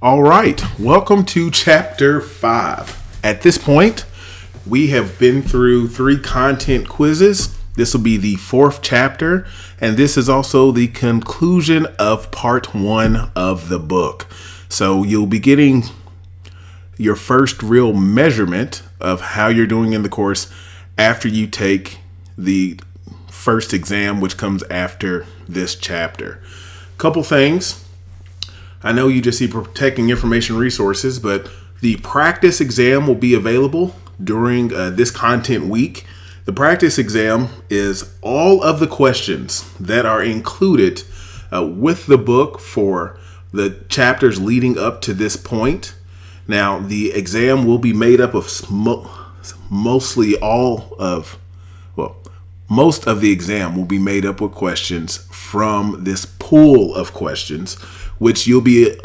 All right, welcome to Chapter 5. At this point, we have been through 3 content quizzes. This will be the 4th chapter, and this is also the conclusion of Part 1 of the book. So you'll be getting your first real measurement of how you're doing in the course after you take the first exam, which comes after this chapter. Couple things. I know you just see protecting information resources, but the practice exam will be available during this content week. The practice exam is all of the questions that are included with the book for the chapters leading up to this point. Now, the exam will be made up of most of the exam will be made up with questions from this pool of questions, which you'll be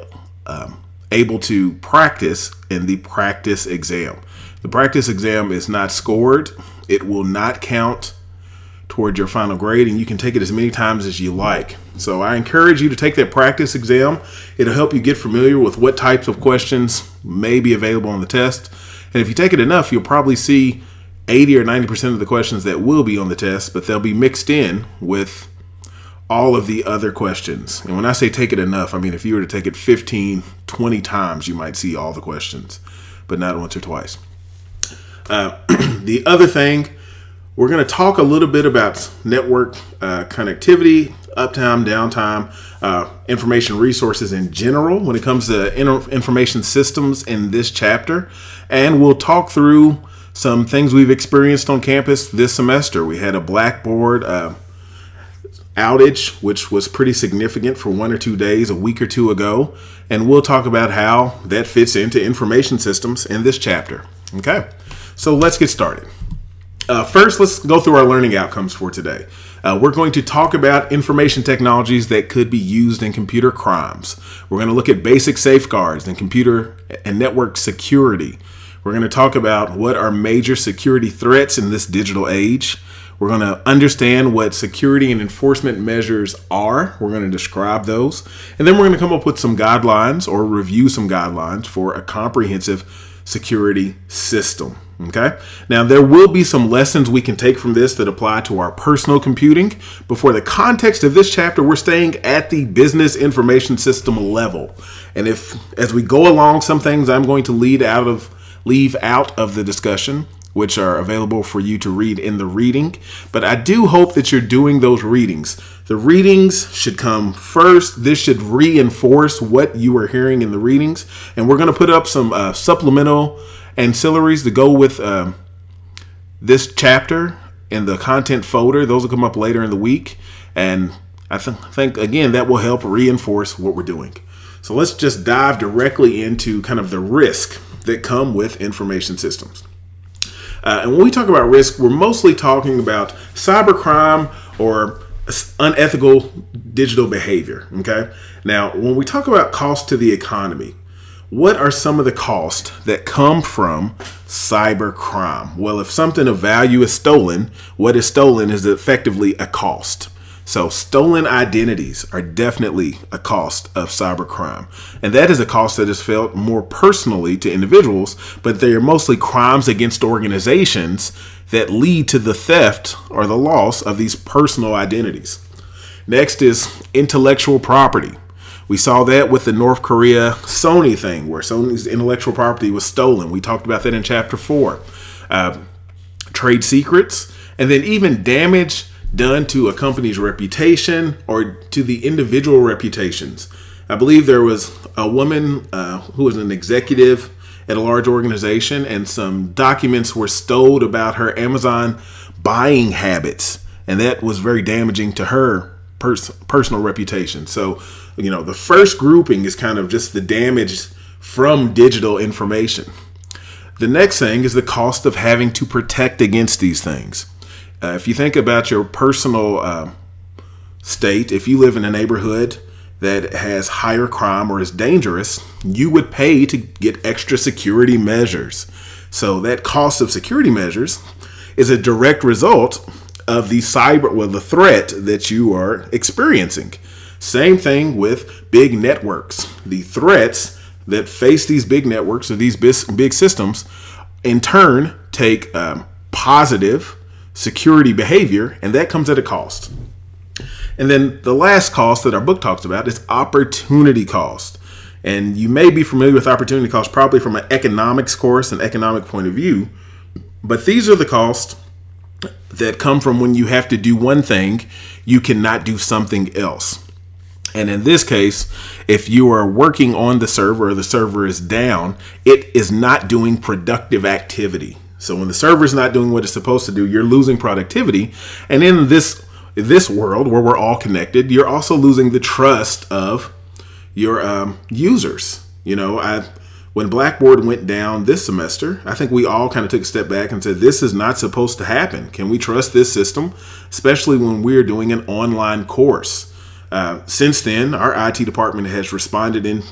able to practice in the practice exam. The practice exam is not scored. It will not count toward your final grade, and you can take it as many times as you like. So I encourage you to take that practice exam. It'll help you get familiar with what types of questions may be available on the test. And if you take it enough, you'll probably see 80 or 90% of the questions that will be on the test, but they'll be mixed in with all of the other questions. And when I say take it enough, I mean if you were to take it 15, 20 times, you might see all the questions, but not once or twice. The other thing, we're going to talk a little bit about network connectivity, uptime, downtime, information resources in general when it comes to information systems in this chapter. And we'll talk through some things we've experienced on campus this semester. We had a Blackboard outage, which was pretty significant for 1 or 2 days, a week or 2 ago. And we'll talk about how that fits into information systems in this chapter. Okay, so let's get started. First, let's go through our learning outcomes for today. We're going to talk about information technologies that could be used in computer crimes. We're going to look at basic safeguards in computer and network security. We're going to talk about what are major security threats in this digital age. We're going to understand what security and enforcement measures are. We're going to describe those. And then we're going to come up with some guidelines or review some guidelines for a comprehensive security system. Okay. Now, there will be some lessons we can take from this that apply to our personal computing. But for the context of this chapter, we're staying at the business information system level. And as we go along, some things I'm going to leave out of the discussion, which are available for you to read in the reading. But I do hope that you're doing those readings. The readings should come first. This should reinforce what you are hearing in the readings. And we're going to put up some supplemental ancillaries to go with this chapter in the content folder. Those will come up later in the week. And I think, again, that will help reinforce what we're doing. So let's just dive directly into kind of the risk that come with information systems. And when we talk about risk, we're mostly talking about cybercrime or unethical digital behavior. Okay. Now, when we talk about cost to the economy, what are some of the costs that come from cybercrime? Well, if something of value is stolen, what is stolen is effectively a cost. So stolen identities are definitely a cost of cybercrime. And that is a cost that is felt more personally to individuals, but they are mostly crimes against organizations that lead to the theft or the loss of these personal identities. Next is intellectual property. We saw that with the North Korea Sony thing, where Sony's intellectual property was stolen. We talked about that in Chapter 4. Trade secrets, and then even damage done to a company's reputation or to the individual reputations. I believe there was a woman who was an executive at a large organization, and some documents were stolen about her Amazon buying habits, and that was very damaging to her personal reputation. So, you know, the first grouping is kind of just the damage from digital information. The next thing is the cost of having to protect against these things. If you think about your personal state, if you live in a neighborhood that has higher crime or is dangerous, you would pay to get extra security measures. So that cost of security measures is a direct result of the the threat that you are experiencing. Same thing with big networks. The threats that face these big networks or these big systems in turn take positive security behavior, and that comes at a cost. And then the last cost that our book talks about is opportunity cost. And you may be familiar with opportunity cost probably from an economics course, an economic point of view, but these are the costs that come from when you have to do one thing, you cannot do something else. And in this case, if you are working on the server or the server is down, it is not doing productive activity. So when the server is not doing what it's supposed to do, you're losing productivity. And in this world where we're all connected, you're also losing the trust of your users. You know, when Blackboard went down this semester, I think we all kind of took a step back and said, this is not supposed to happen. Can we trust this system, especially when we're doing an online course? Since then, our IT department has responded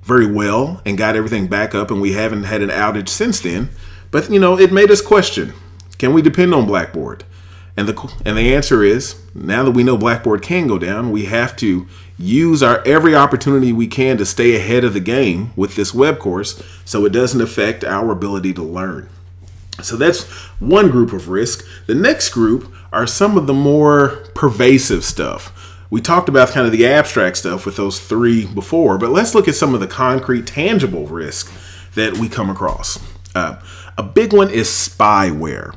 very well and got everything back up, and we haven't had an outage since then. But, you know, it made us question, can we depend on Blackboard? And the answer is, now that we know Blackboard can go down, we have to use every opportunity we can to stay ahead of the game with this web course so it doesn't affect our ability to learn. So that's one group of risk. The next group are some of the more pervasive stuff. We talked about kind of the abstract stuff with those three before, but let's look at some of the concrete, tangible risk that we come across. A big one is spyware.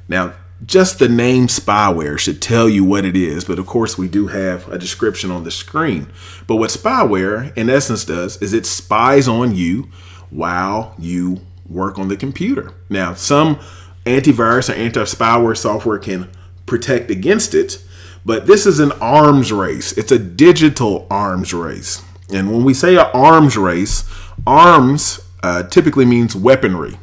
Now, just the name spyware should tell you what it is, but of course we do have a description on the screen. But what spyware in essence does is it spies on you while you work on the computer. Now, some antivirus or anti-spyware software can protect against it, but this is an arms race. It's a digital arms race. And when we say an arms race, arms typically means weaponry.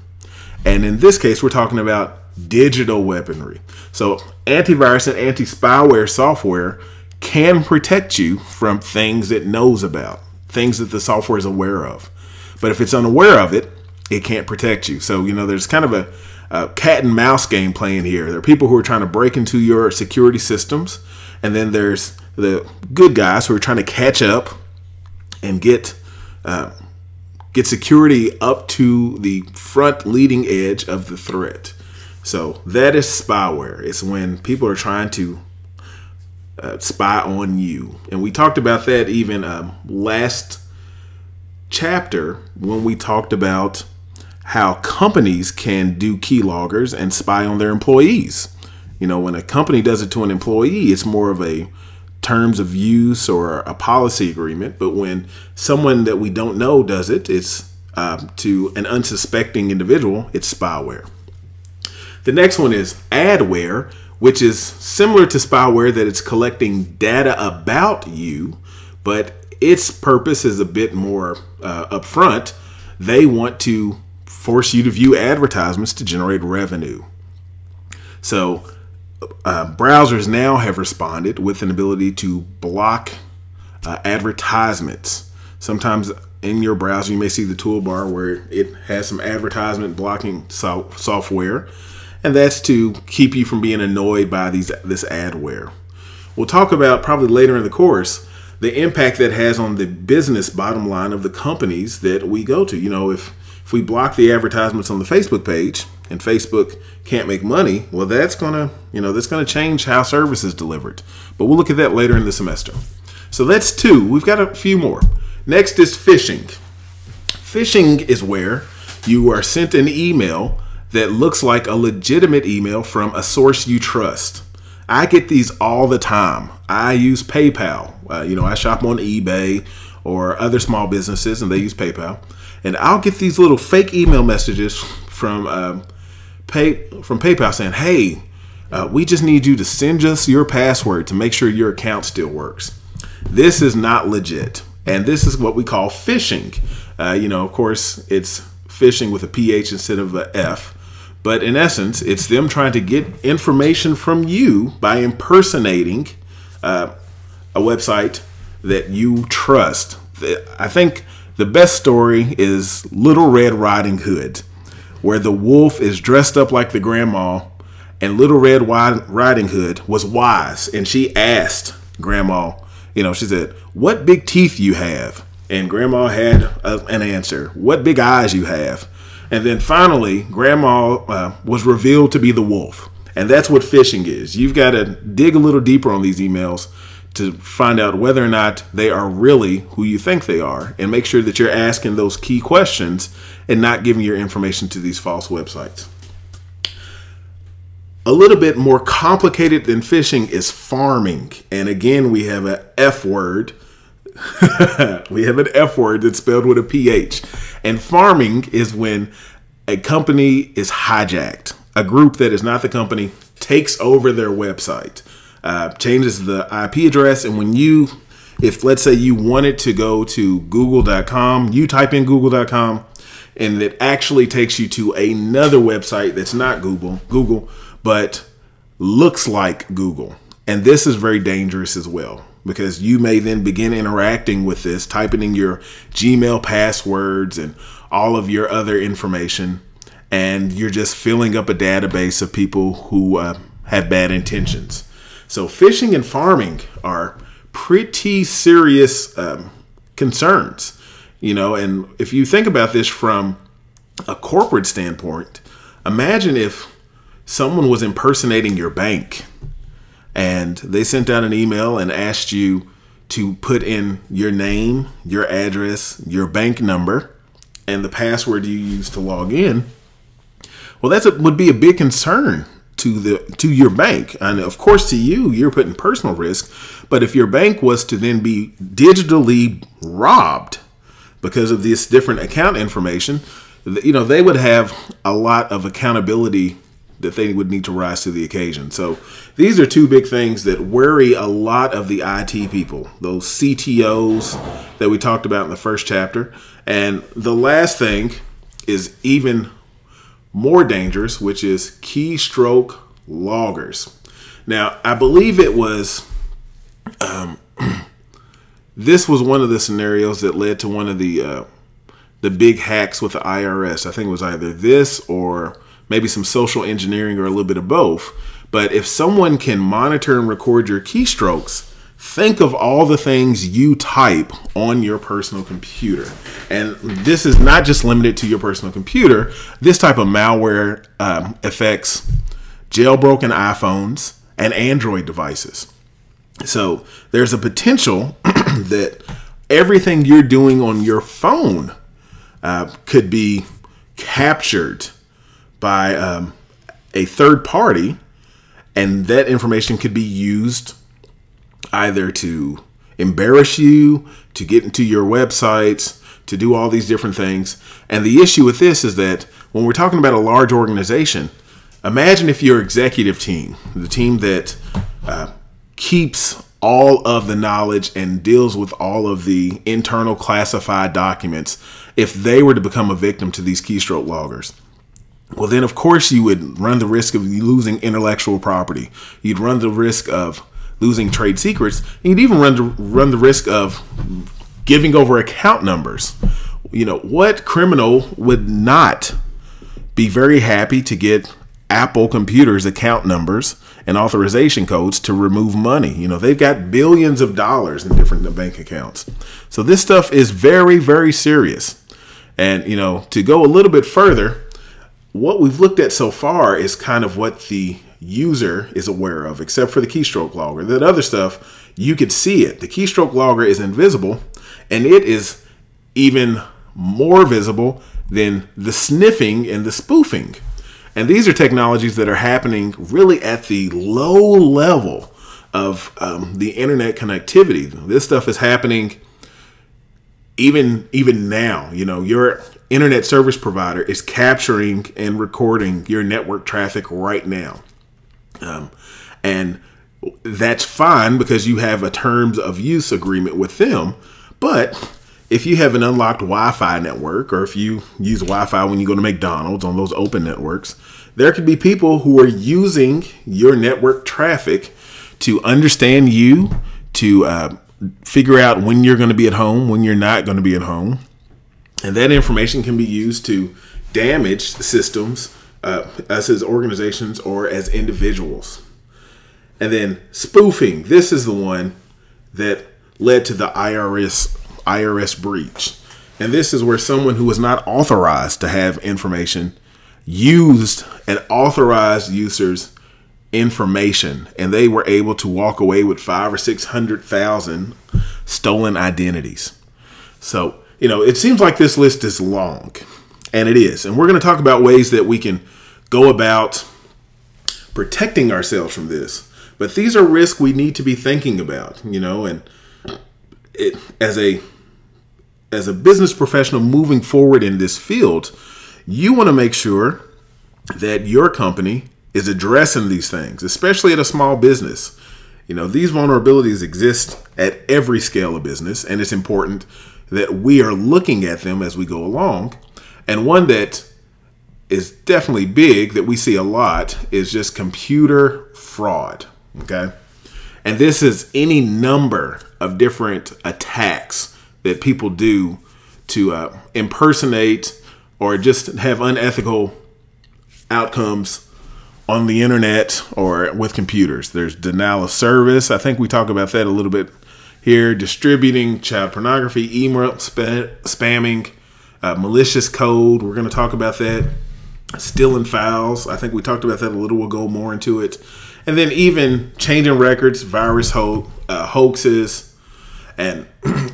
And in this case, we're talking about digital weaponry. So antivirus and anti-spyware software can protect you from things it knows about, things that the software is aware of. But if it's unaware of it, it can't protect you. So, you know, there's kind of a cat and mouse game playing here. There are people who are trying to break into your security systems, and then there's the good guys who are trying to catch up and get security up to the front leading edge of the threat. So that is spyware. It's when people are trying to spy on you. And we talked about that even last chapter when we talked about how companies can do keyloggers and spy on their employees. You know, when a company does it to an employee, it's more of a terms of use or a policy agreement. But when someone that we don't know does it, it's to an unsuspecting individual, it's spyware. The next one is adware, which is similar to spyware, that it's collecting data about you, but its purpose is a bit more upfront. They want to force you to view advertisements to generate revenue. So browsers now have responded with an ability to block advertisements. Sometimes in your browser, you may see the toolbar where it has some advertisement blocking software, and that's to keep you from being annoyed by this adware. We'll talk about probably later in the course the impact that has on the business bottom line of the companies that we go to. You know, if we block the advertisements on the Facebook page and Facebook can't make money, well, that's gonna change how service is delivered. But we'll look at that later in the semester. So that's two. We've got a few more. Next is phishing. Phishing is where you are sent an email that looks like a legitimate email from a source you trust. I get these all the time. I use PayPal. I shop on eBay or other small businesses, and they use PayPal. And I'll get these little fake email messages from PayPal saying, hey, we just need you to send us your password to make sure your account still works. This is not legit. And this is what we call phishing. Of course, it's phishing with a PH instead of a F. But in essence, it's them trying to get information from you by impersonating a website that you trust. I think the best story is Little Red Riding Hood, where the wolf is dressed up like the grandma, and Little Red Riding Hood was wise, and she asked grandma, she said, what big teeth you have? And grandma had an answer. What big eyes you have. And then finally, grandma was revealed to be the wolf. And that's what phishing is. You've got to dig a little deeper on these emails to find out whether or not they are really who you think they are, and make sure that you're asking those key questions and not giving your information to these false websites. A little bit more complicated than phishing is farming. And again, we have an F word. We have an F word that's spelled with a PH. And farming is when a company is hijacked. A group that is not the company takes over their website. Changes the IP address, and when if let's say you wanted to go to google.com, you type in google.com, and it actually takes you to another website that's not Google, but looks like Google. And this is very dangerous as well, because you may then begin interacting with this, typing in your Gmail passwords and all of your other information, and you're just filling up a database of people who have bad intentions. So phishing and farming are pretty serious concerns, and if you think about this from a corporate standpoint, imagine if someone was impersonating your bank and they sent out an email and asked you to put in your name, your address, your bank number, and the password you use to log in. Well, would be a big concern to your bank, and of course to you're putting personal risk. But if your bank was to then be digitally robbed because of this different account information, they would have a lot of accountability that they would need to rise to the occasion. So these are two big things that worry a lot of the IT people, those CTOs that we talked about in the first chapter. And the last thing is even more dangerous, which is keystroke loggers. Now, I believe it was, this was one of the scenarios that led to one of the big hacks with the IRS. I think it was either this or maybe some social engineering or a little bit of both. But if someone can monitor and record your keystrokes, think of all the things you type on your personal computer. And this is not just limited to your personal computer. This type of malware affects jailbroken iPhones and Android devices. So there's a potential that everything you're doing on your phone could be captured by a third party, and that information could be used either to embarrass you, to get into your websites, to do all these different things. And the issue with this is that when we're talking about a large organization, imagine if your executive team, the team that keeps all of the knowledge and deals with all of the internal classified documents, if they were to become a victim to these keystroke loggers, well, then of course you would run the risk of losing intellectual property. You'd run the risk of losing trade secrets, and you'd even run the risk of giving over account numbers. What criminal would not be very happy to get Apple computers' account numbers and authorization codes to remove money? They've got billions of dollars in different bank accounts. So this stuff is very, very serious. And, to go a little bit further, what we've looked at so far is kind of what the user is aware of, except for the keystroke logger. That other stuff, you could see it. The keystroke logger is invisible, and it is even more visible than the sniffing and the spoofing. And these are technologies that are happening really at the low level of the internet connectivity. This stuff is happening even now. Your internet service provider is capturing and recording your network traffic right now. And that's fine because you have a terms of use agreement with them. But if you have an unlocked Wi-Fi network, or if you use Wi-Fi when you go to McDonald's on those open networks, there could be people who are using your network traffic to understand you, to figure out when you're going to be at home, when you're not going to be at home. And that information can be used to damage systems, us as organizations or as individuals. And then spoofing. This is the one that led to the IRS IRS breach. And this is where someone who was not authorized to have information used an authorized user's information, and they were able to walk away with 500,000 or 600,000 stolen identities. So, it seems like this list is long, and it is. And we're going to talk about ways that we can go about protecting ourselves from this. But these are risks we need to be thinking about, and as a business professional moving forward in this field, you want to make sure that your company is addressing these things, especially at a small business. These vulnerabilities exist at every scale of business, and it's important that we are looking at them as we go along. And one that is definitely big that we see a lot is just computer fraud. Okay. And this is any number of different attacks that people do to impersonate or just have unethical outcomes on the internet or with computers. There's denial of service. I think we talk about that a little bit here. Distributing child pornography, email spamming, malicious code. We're going to talk about that. Stealing files. I think we talked about that a little. We'll go more into it. And then even changing records, virus hoaxes. And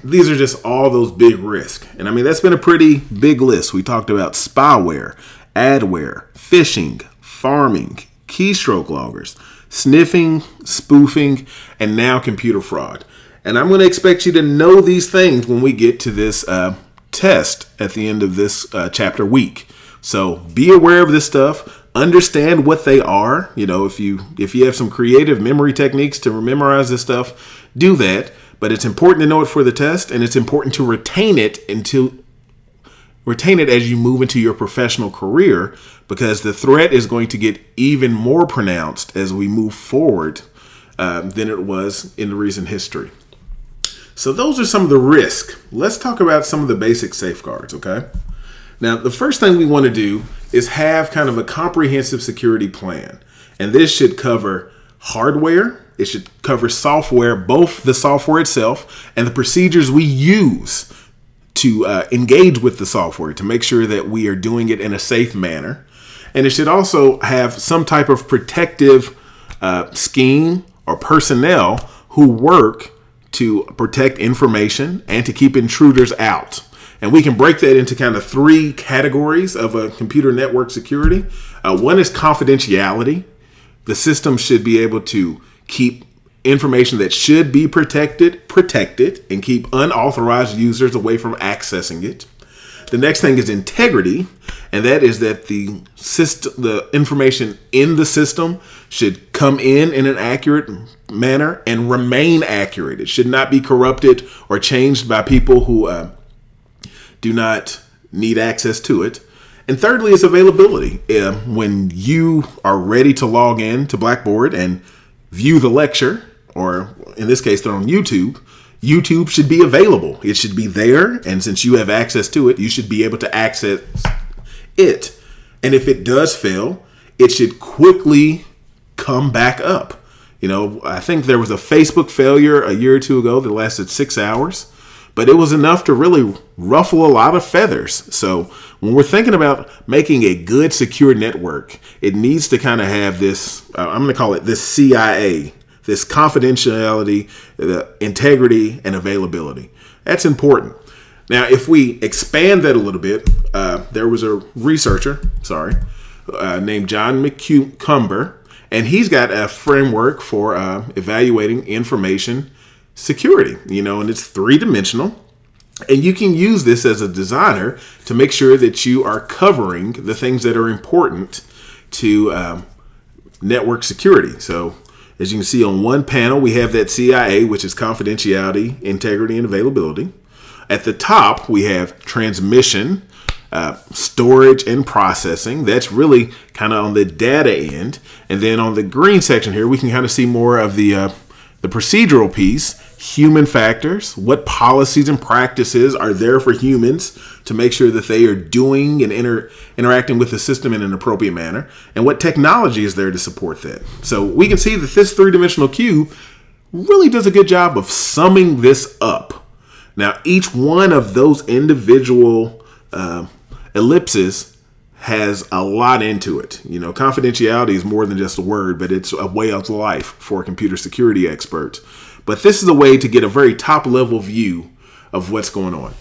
these are just all those big risks. And I mean, that's been a pretty big list. We talked about spyware, adware, phishing, farming, keystroke loggers, sniffing, spoofing, and now computer fraud. And I'm going to expect you to know these things when we get to this test at the end of this chapter week. So be aware of this stuff. Understand what they are. If you have some creative memory techniques to memorize this stuff, do that. But it's important to know it for the test, and it's important to retain it as you move into your professional career, because the threat is going to get even more pronounced as we move forward than it was in the recent history. So those are some of the risks. Let's talk about some of the basic safeguards, okay? Now, the first thing we want to do is have kind of a comprehensive security plan. And this should cover hardware. It should cover software, both the software itself and the procedures we use to engage with the software to make sure that we are doing it in a safe manner. And it should also have some type of protective scheme or personnel who work to protect information and to keep intruders out. And we can break that into kind of three categories of a computer network security. One is confidentiality. The system should be able to keep information that should be protected, and keep unauthorized users away from accessing it. The next thing is integrity, and that is that the information in the system should come in an accurate manner and remain accurate. It should not be corrupted or changed by people who do not need access to it. And thirdly is availability. When you are ready to log in to Blackboard and view the lecture, or in this case, they're on YouTube, YouTube should be available. It should be there. And since you have access to it, you should be able to access it. And if it does fail, it should quickly come back up. I think there was a Facebook failure a year or two ago that lasted 6 hours, but it was enough to really ruffle a lot of feathers. So when we're thinking about making a good secure network, it needs to kind of have this, I'm going to call it this CIA, this confidentiality, the integrity, and availability. That's important. Now, if we expand that a little bit, there was a researcher, named John McCumber, and he's got a framework for evaluating information security, and it's three-dimensional. And you can use this as a designer to make sure that you are covering the things that are important to network security. So as you can see on one panel, we have that CIA, which is confidentiality, integrity, and availability. At the top, we have transmission, storage, and processing. That's really kind of on the data end. And then on the green section here, we can kind of see more of the procedural piece, human factors, what policies and practices are there for humans to make sure that they are doing and interacting with the system in an appropriate manner, and what technology is there to support that. So we can see that this three-dimensional cube really does a good job of summing this up. Now, each one of those individual ellipses has a lot into it. You know, confidentiality is more than just a word, but it's a way of life for computer security experts. But this is a way to get a very top level view of what's going on.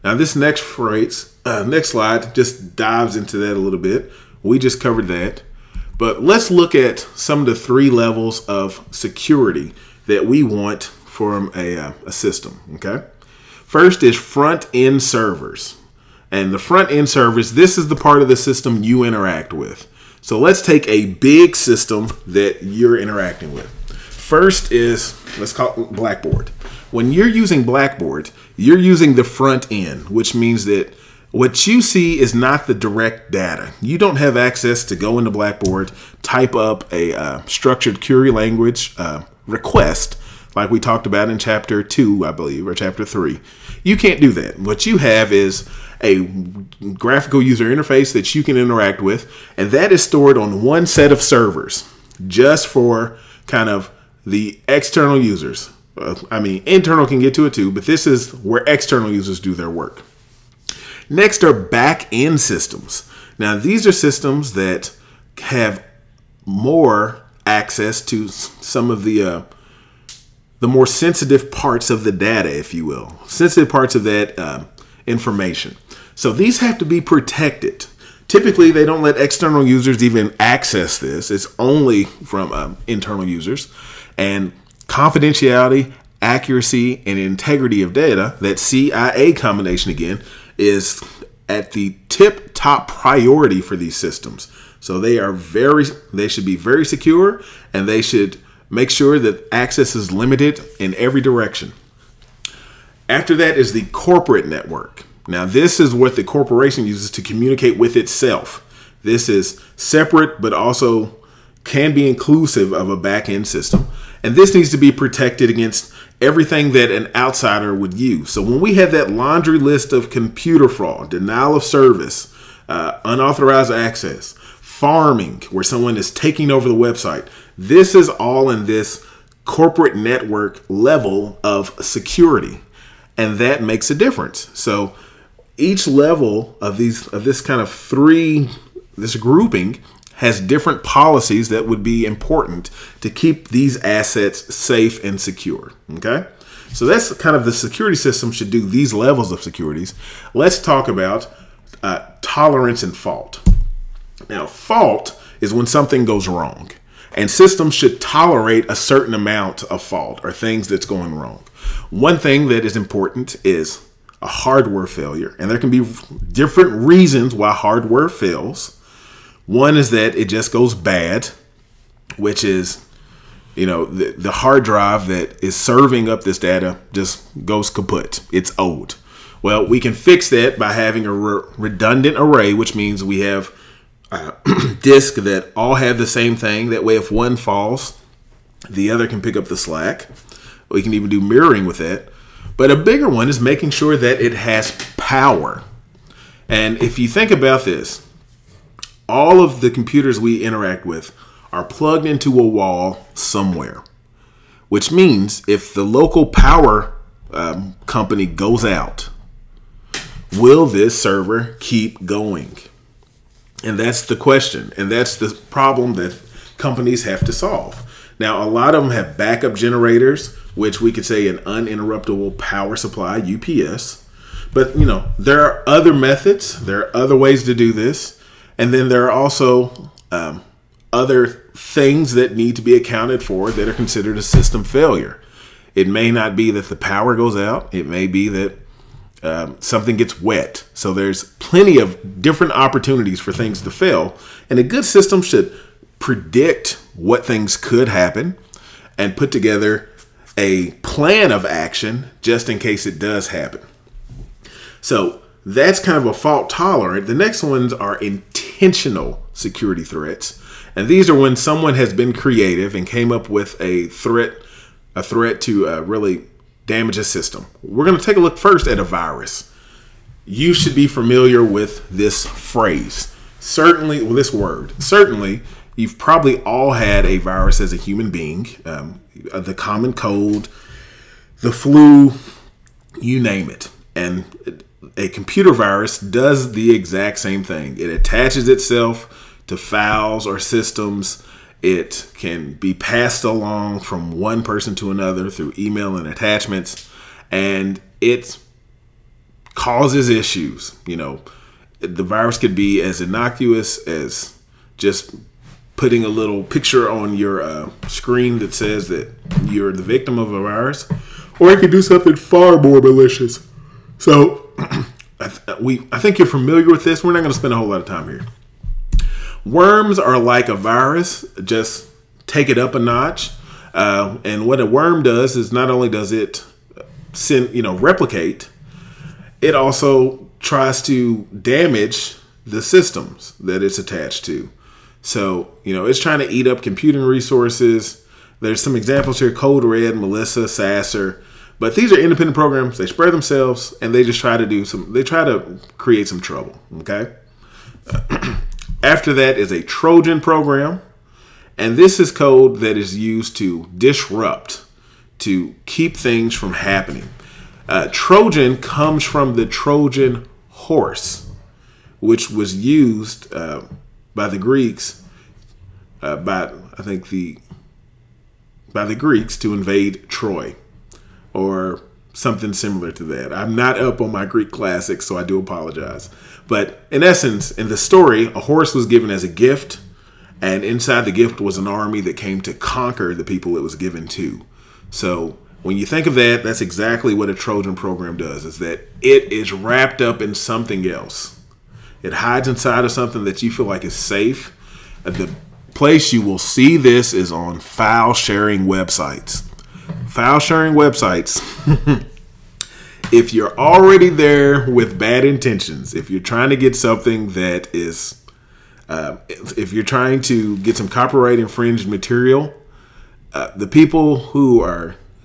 Now this next slide just dives into that a little bit. We just covered that. But let's look at some of the 3 levels of security that we want from a system, okay? First is front-end servers. And the front-end servers, this is the part of the system you interact with. So let's take a big system that you're interacting with. First is, let's call it Blackboard. When you're using Blackboard, you're using the front end, which means that what you see is not the direct data. You don't have access to go into Blackboard, type up a structured query language request, like we talked about in chapter 2, I believe, or chapter 3. You can't do that. What you have is a graphical user interface that you can interact with, and that is stored on one set of servers just for kind of the external users. I mean, internal can get to it too, but this is where external users do their work. Next are back-end systems. Now, these are systems that have more access to some of the more sensitive parts of the data, if you will, sensitive parts of that information. So these have to be protected. Typically, they don't let external users even access this. It's only from internal users. And confidentiality, accuracy, and integrity of data, that CIA combination again, is at the top priority for these systems. So they should be very secure, and they should make sure that access is limited in every direction. After that is the corporate network. Now, this is what the corporation uses to communicate with itself. This is separate, but also can be inclusive of a back-end system. And this needs to be protected against everything that an outsider would use. So when we have that laundry list of computer fraud, denial of service, unauthorized access, farming, where someone is taking over the website, this is all in this corporate network level of security. And that makes a difference. So each level of this kind of this grouping has different policies that would be important to keep these assets safe and secure. Okay, so that's kind of the security system should do these levels of securities. Let's talk about tolerance and fault. Now, fault is when something goes wrong, and systems should tolerate a certain amount of fault or things that's going wrong. One thing that is important is a hardware failure, and there can be different reasons why hardware fails. One is that it just goes bad, which is, you know, the hard drive that is serving up this data just goes kaput. It's old. Well, we can fix that by having a redundant array, which means we have disks that all have the same thing. That way, if one falls, the other can pick up the slack. We can even do mirroring with that. But a bigger one is making sure that it has power. And if you think about this, all of the computers we interact with are plugged into a wall somewhere, which means if the local power company goes out, will this server keep going? And that's the question. And that's the problem that companies have to solve. Now, a lot of them have backup generators, which we could say an uninterruptible power supply, UPS. But, you know, there are other methods. There are other ways to do this. And then there are also other things that need to be accounted for that are considered a system failure. It may not be that the power goes out. It may be that something gets wet. So there's plenty of different opportunities for things to fail. And a good system should predict what things could happen and put together a plan of action just in case it does happen. So that's kind of a fault tolerant. The next ones are intentional security threats. And these are when someone has been creative and came up with a threat to really damage a system. We're going to take a look first at a virus. You should be familiar with this phrase. Certainly, well, this word. Certainly, you've probably all had a virus as a human being. The common cold, the flu, you name it. And a computer virus does the exact same thing. It attaches itself to files or systems. It can be passed along from one person to another through email and attachments, and it causes issues. You know, the virus could be as innocuous as just putting a little picture on your screen that says that you're the victim of a virus, or it could do something far more malicious. So I think you're familiar with this. We're not going to spend a whole lot of time here. Worms are like a virus, just take it up a notch. And what a worm does is not only does it replicate, it also tries to damage the systems that it's attached to. So, it's trying to eat up computing resources. There's some examples here: Code Red, Melissa, Sasser. But these are independent programs. They spread themselves, and they just try to create some trouble. Okay. After that is a Trojan program, and this is code that is used to disrupt, to keep things from happening. Trojan comes from the Trojan horse, which was used by the Greeks, by the Greeks to invade Troy, or something similar to that. I'm not up on my Greek classics, so I do apologize. But in essence, in the story, a horse was given as a gift, and inside the gift was an army that came to conquer the people it was given to. So when you think of that, that's exactly what a Trojan program does, is that it is wrapped up in something else. It hides inside of something that you feel like is safe. The place you will see this is on file sharing websites. File sharing websites. If you're already there with bad intentions, if you're trying to get something that is, if you're trying to get some copyright infringed material, the people who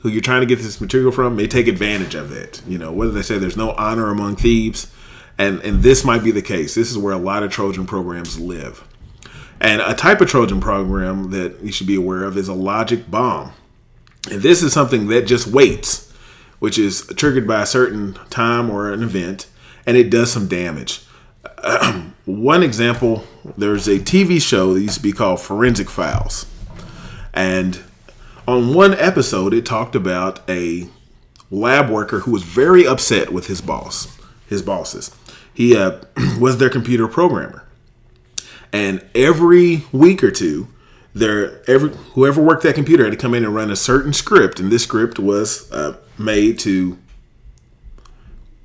you're trying to get this material from may take advantage of it. Whether they say there's no honor among thieves, and this might be the case. This is where a lot of Trojan programs live. And a type of Trojan program that you should be aware of is a logic bomb. And this is something that just waits, which is triggered by a certain time or an event, and it does some damage. One example, there's a TV show that used to be called Forensic Files. And on one episode, it talked about a lab worker who was very upset with his bosses. He was their computer programmer. And every week or two, whoever worked that computer had to come in and run a certain script, and this script was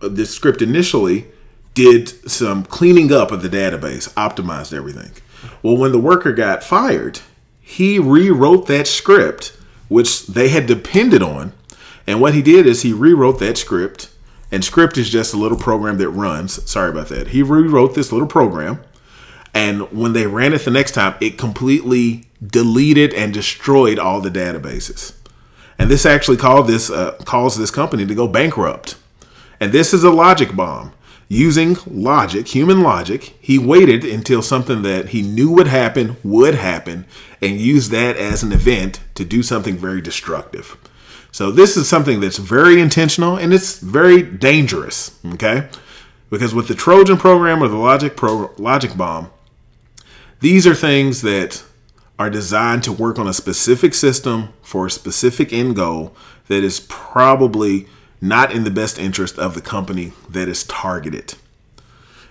this script initially did some cleaning up of the database, optimized everything. Well, when the worker got fired, he rewrote that script, which they had depended on. And what he did is he rewrote that script, and script is just a little program that runs. Sorry about that. He rewrote this little program, and when they ran it the next time, it completely deleted and destroyed all the databases. And this actually caused this company to go bankrupt. And this is a logic bomb. Using logic, human logic, he waited until something that he knew would happen, and used that as an event to do something very destructive. So this is something that's very intentional, and it's very dangerous, okay? Because with the Trojan program or the logic bomb, these are things that are designed to work on a specific system for a specific end goal that is probably not in the best interest of the company that is targeted.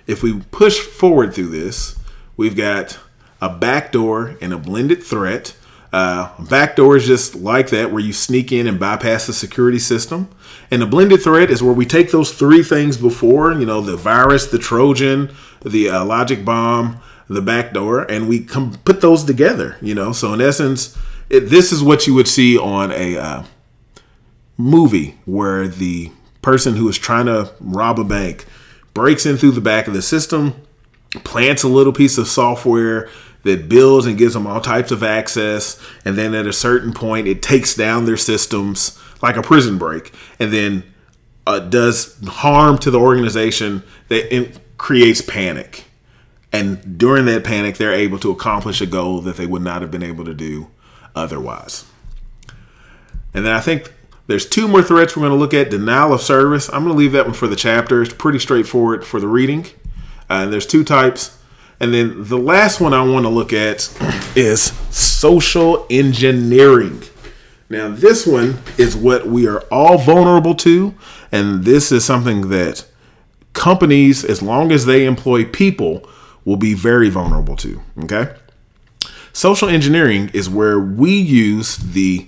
If we push forward through this, we've got a backdoor and a blended threat. A backdoor is just like that, where you sneak in and bypass the security system. And a blended threat is where we take those three things before, the virus, the Trojan, the logic bomb, the backdoor, and we put those together, So in essence, this is what you would see on a movie where the person who is trying to rob a bank breaks in through the back of the system, plants a little piece of software that builds and gives them all types of access, and then at a certain point, it takes down their systems like a prison break, and then does harm to the organization that creates panic. And during that panic, they're able to accomplish a goal that they would not have been able to do otherwise. And then I think There's two more threats we're going to look at. Denial of service. I'm going to leave that one for the chapter. It's pretty straightforward for the reading. And there's two types. And then the last one I want to look at is social engineering. Now, this one is what we are all vulnerable to. And this is something that companies, as long as they employ people, will be very vulnerable to. Okay? Social engineering is where we use the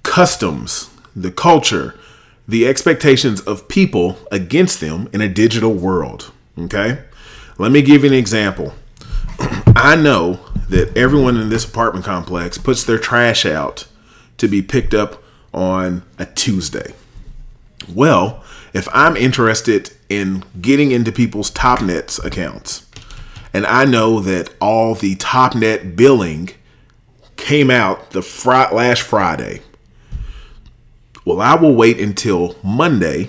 customs, the culture, the expectations of people against them in a digital world. Okay? Let me give you an example. I know that everyone in this apartment complex puts their trash out to be picked up on a Tuesday. Well, if I'm interested in getting into people's TopNet accounts, and I know that all the TopNet billing came out the last Friday, well, I will wait until Monday,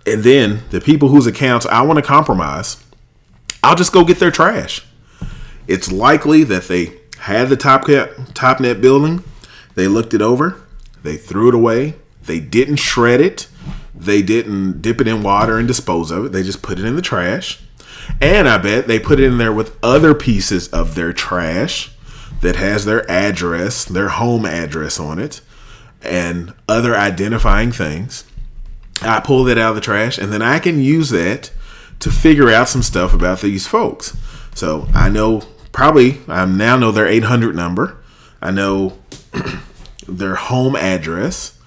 and then the people whose accounts I want to compromise, I'll just go get their trash. It's likely that they had the TopNet billing, they looked it over, they threw it away, they didn't shred it, they didn't dip it in water and dispose of it, they just put it in the trash. And I bet they put it in there with other pieces of their trash that has their address, their home address on it, and other identifying things. I pull that out of the trash, and then I can use that to figure out some stuff about these folks. So I know I now know their 800 number. I know their home address.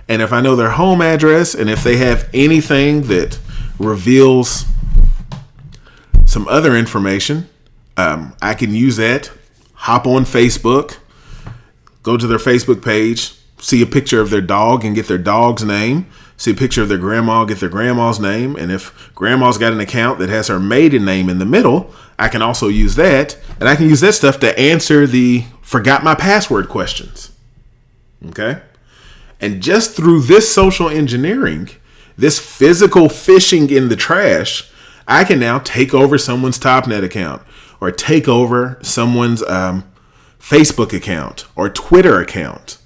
And if I know their home address, and if they have anything that reveals some other information, I can use that, hop on Facebook, go to their Facebook page, see a picture of their dog and get their dog's name, see a picture of their grandma, get their grandma's name, and if grandma's got an account that has her maiden name in the middle, I can also use that, and I can use that stuff to answer the forgot my password questions. Okay? And just through this social engineering, this physical fishing in the trash, I can now take over someone's TopNet account or take over someone's Facebook account or Twitter account.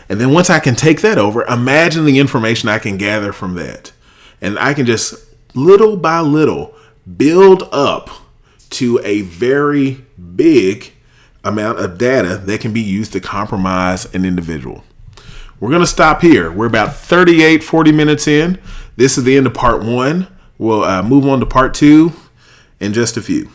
And then once I can take that over, imagine the information I can gather from that. And I can just little by little build up to a very big amount of data that can be used to compromise an individual. We're going to stop here. We're about 40 minutes in. This is the end of part 1. We'll move on to part 2 in just a few.